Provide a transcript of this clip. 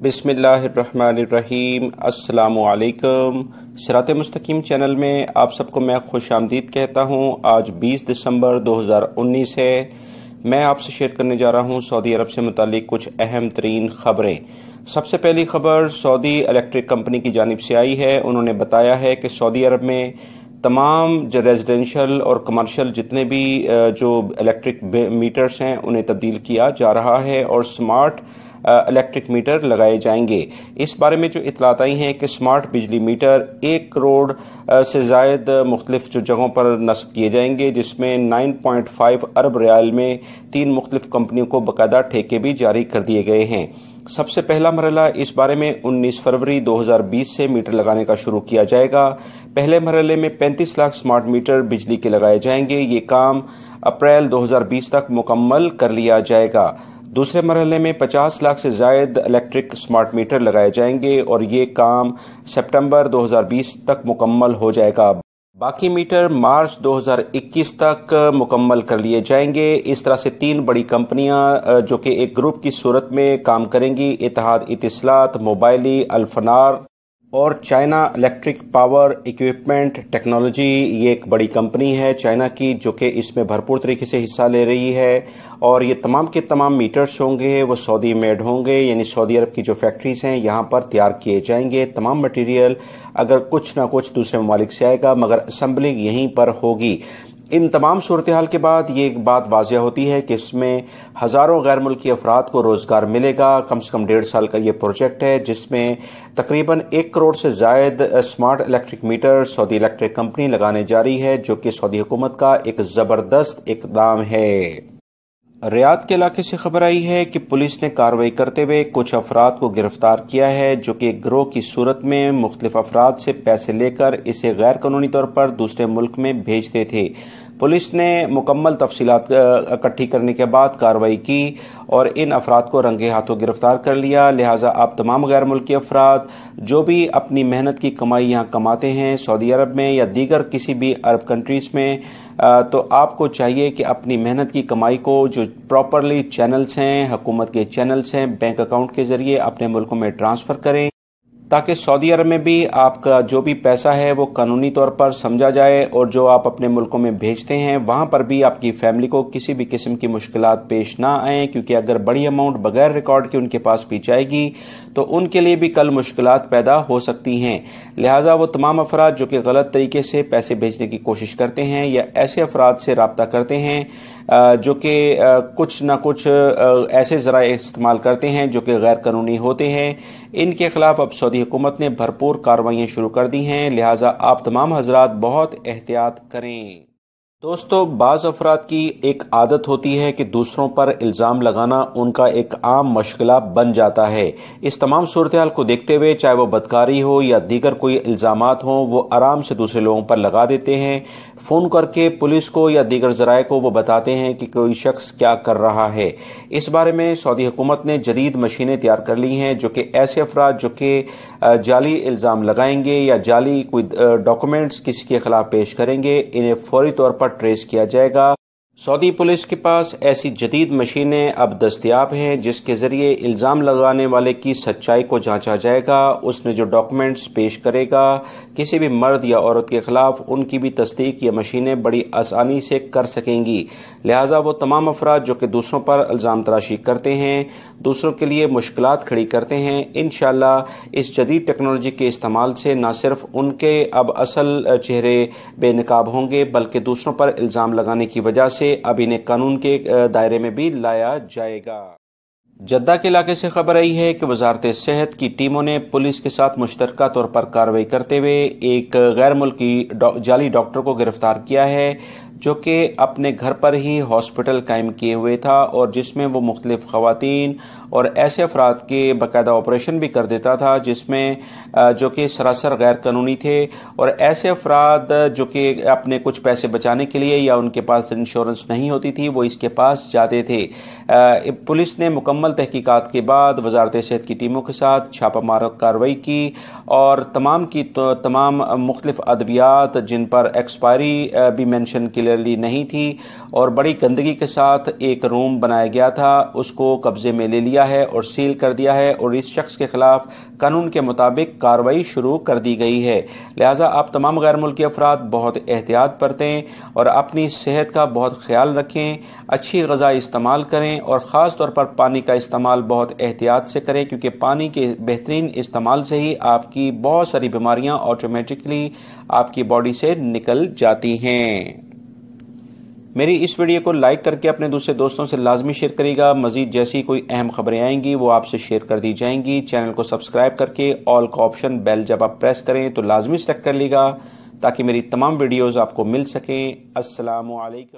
बिस्मिल्लाहिर्रहमानिर्रहीम। अस्सलामु अलैकुम। सिरात मुस्तकीम चैनल में आप सबको मैं खुश आमदीद कहता हूँ। आज 20 दिसंबर 2019 है। मैं आपसे शेयर करने जा रहा हूँ सऊदी अरब से मुतालिक कुछ अहम तरीन खबरें। सबसे पहली खबर सऊदी इलेक्ट्रिक कंपनी की जानिब से आई है। उन्होंने बताया है कि सऊदी अरब में तमाम जो रेजिडेंशियल और कमर्शियल जितने भी जो इलेक्ट्रिक मीटर्स हैं उन्हें तब्दील किया जा रहा है और स्मार्ट इलेक्ट्रिक मीटर लगाए जाएंगे। इस बारे में जो इतलात आई हैं कि स्मार्ट बिजली मीटर 1 करोड़ से ज़ायद मुख्तलिफ जो जगहों पर नस्ब किए जाएंगे, जिसमें 9.5 अरब रियाल में 3 मुख्तलिफ कंपनियों को बाकायदा ठेके भी जारी कर दिए गए हैं। सबसे पहला मरहला इस बारे में 19 फरवरी 2020 से मीटर लगाने का शुरू किया जाएगा। पहले मरहले में 35 लाख स्मार्ट मीटर बिजली के लगाए जाएंगे। ये काम अप्रैल 2020 तक मुकम्मल कर लिया जाएगा। दूसरे मरहले में 50 लाख से ज़ायद इलेक्ट्रिक स्मार्ट मीटर लगाए जाएंगे और ये काम सितंबर 2020 तक मुकम्मल हो जाएगा। बाकी मीटर मार्च 2021 तक मुकम्मल कर लिए जाएंगे। इस तरह से 3 बड़ी कंपनियां जो कि एक ग्रुप की सूरत में काम करेंगी, इत्तेहाद इतिसलात, मोबाइली, अल्फनार और China electric power equipment technology, ये एक बड़ी कंपनी है चाइना की जो कि इसमें भरपूर तरीके से हिस्सा ले रही है। और ये तमाम के तमाम मीटर्स होंगे वो सऊदी मेड होंगे, यानी सऊदी अरब की जो फैक्ट्रीज हैं यहाँ पर तैयार किए जाएंगे। तमाम मटेरियल अगर कुछ ना कुछ दूसरे ममालिक से आएगा मगर असेंबलिंग यहीं पर होगी। इन तमाम सूरत हाल के बाद ये एक बात वाज़िया होती है कि इसमें हज़ारों गैर मुल्की अफराद को रोज़गार मिलेगा। कम से कम 1.5 साल का ये प्रोजेक्ट है जिसमें तकरीबन 1 करोड़ से ज़ायद smart electric meter Saudi electric company लगाने जा रही है, जो कि सऊदी हुकूमत का एक ज़बरदस्त इक़दाम है। रियाद के इलाके से खबर आई है कि पुलिस ने कार्रवाई करते हुए कुछ अफराद को गिरफ्तार किया है जो कि एक गिरोह की सूरत में मुख्तलिफ अफराद से पैसे लेकर इसे गैर कानूनी तौर पर दूसरे मुल्क में भेजते थे। पुलिस ने मुकम्मल तफसीलात इकट्ठी करने के बाद कार्रवाई की और इन अफराद को रंगे हाथों गिरफ्तार कर लिया। लिहाजा आप तमाम गैर मुल्की अफराद जो भी अपनी मेहनत की कमाई यहाँ कमाते हैं सऊदी अरब में या दीगर किसी भी अरब कंट्रीज़ में, तो आपको चाहिए कि अपनी मेहनत की कमाई को जो प्रॉपरली चैनल्स हैं, हुकूमत के चैनल्स हैं, बैंक अकाउंट के ज़रिए अपने मुल्कों में ट्रांसफ़र करें ताकि सऊदी अरब में भी आपका जो भी पैसा है वो कानूनी तौर पर समझा जाए और जो आप अपने मुल्कों में भेजते हैं वहाँ पर भी आपकी फैमिली को किसी भी किस्म की मुश्किलात पेश ना आए, क्योंकि अगर बड़ी अमाउंट बगैर रिकॉर्ड के उनके पास भी जाएगी तो उनके लिए भी कल मुश्किलात पैदा हो सकती हैं। लिहाजा वो तमाम अफराद जो कि गलत तरीके से पैसे भेजने की कोशिश करते हैं या ऐसे अफराद से रब्ता करते हैं जो कि कुछ ना कुछ ऐसे ज़राए इस्तेमाल करते हैं जो कि गैर कानूनी होते हैं, इनके खिलाफ अब सऊदी हुकूमत ने भरपूर कार्रवाइयाँ शुरू कर दी हैं। लिहाजा आप तमाम हजरात बहुत एहतियात करें। दोस्तों, बाज़ अफराद की एक आदत होती है कि दूसरों पर इल्ज़ाम लगाना उनका एक आम मशगला बन जाता है। इस तमाम सूरत हाल को देखते हुए चाहे वो बदकारी हो या दीगर कोई इल्ज़ामात हों वो आराम से दूसरे लोगों पर लगा देते हैं। फ़ोन करके पुलिस को या दीगर ज़राए को वो बताते हैं कि कोई शख्स क्या कर रहा है। इस बारे में सऊदी हुकूमत ने जदीद मशीनें तैयार कर ली हैं जो कि ऐसे अफराद जो कि जाली इल्ज़ाम लगाएंगे या जाली कोई डॉक्यूमेंट्स किसी के खिलाफ पेश करेंगे, इन्हें फौरी तौर पर ट्रेस किया जाएगा। सऊदी पुलिस के पास ऐसी जदीद मशीनें अब दस्तयाब हैं जिसके ज़रिए इल्ज़ाम लगाने वाले की सच्चाई को जांचा जाएगा। उसने जो डॉक्यूमेंट्स पेश करेगा किसी भी मर्द या औरत के खिलाफ, उनकी भी तस्दीक ये मशीनें बड़ी आसानी से कर सकेंगी। लिहाजा वो तमाम अफराद जो कि दूसरों पर इल्ज़ाम तराशी करते हैं, दूसरों के लिए मुश्किलात खड़ी करते हैं, इंशाअल्लाह इस जदीद टेक्नोलॉजी के इस्तेमाल से न सिर्फ उनके अब असल चेहरे बेनकाब होंगे बल्कि दूसरों पर इल्ज़ाम लगाने की वजह से अब इन्हें कानून के दायरे में भी लाया जाएगा। जद्दा के इलाके से खबर आई है कि वजारत सेहत की टीमों ने पुलिस के साथ मुश्तरका तौर पर कार्रवाई करते हुए एक गैर मुल्की जाली डॉक्टर को गिरफ्तार किया है जो कि अपने घर पर ही हॉस्पिटल कायम किए हुए था और जिसमें वो मुख्तलिफ ख़वातीन और ऐसे अफराद के बाकायदा ऑपरेशन भी कर देता था जिसमें जो कि सरासर गैर कानूनी थे। और ऐसे अफराद जो कि अपने कुछ पैसे बचाने के लिए या उनके पास इंश्योरेंस नहीं होती थी वो इसके पास जाते थे। पुलिस ने मुकम्मल तहकीकात के बाद वजारत सेहत की टीमों के साथ छापामार कार्रवाई की और तमाम मुख्तलिफ अद्वियात जिन पर एक्सपायरी भी मेंशन की ریگولرلی نہیں تھی اور بڑی گندگی کے ساتھ ایک روم بنایا گیا تھا، اس کو قبضے میں لے لیا ہے اور سیل کر دیا ہے اور اس شخص کے خلاف قانون کے مطابق کارروائی شروع کر دی گئی ہے۔ لہٰذا آپ تمام غیر ملکی افراد بہت احتیاط برتیں اور اپنی صحت کا بہت خیال رکھیں، اچھی غذا استعمال کریں اور خاص طور پر پانی کا استعمال بہت احتیاط سے کریں، کیونکہ پانی کے بہترین استعمال سے ہی آپ کی بہت ساری بیماریاں آٹومیٹکلی آپ کی باڈی سے نکل جاتی ہیں۔ میری اس ویڈیو کو لائک کر کے اپنے دوسرے دوستوں سے لازمی شیئر کرے گا۔ مزید جیسی کوئی اہم خبریں آئیں گی وہ آپ سے شیئر کر دی جائیں گی۔ چینل کو سبسکرائب کر کے آل کا آپشن بیل جب آپ پریس کریں تو لازمی سلیکٹ کر لیے گا تاکہ میری تمام ویڈیوز آپ کو مل سکیں۔ السلام علیکم۔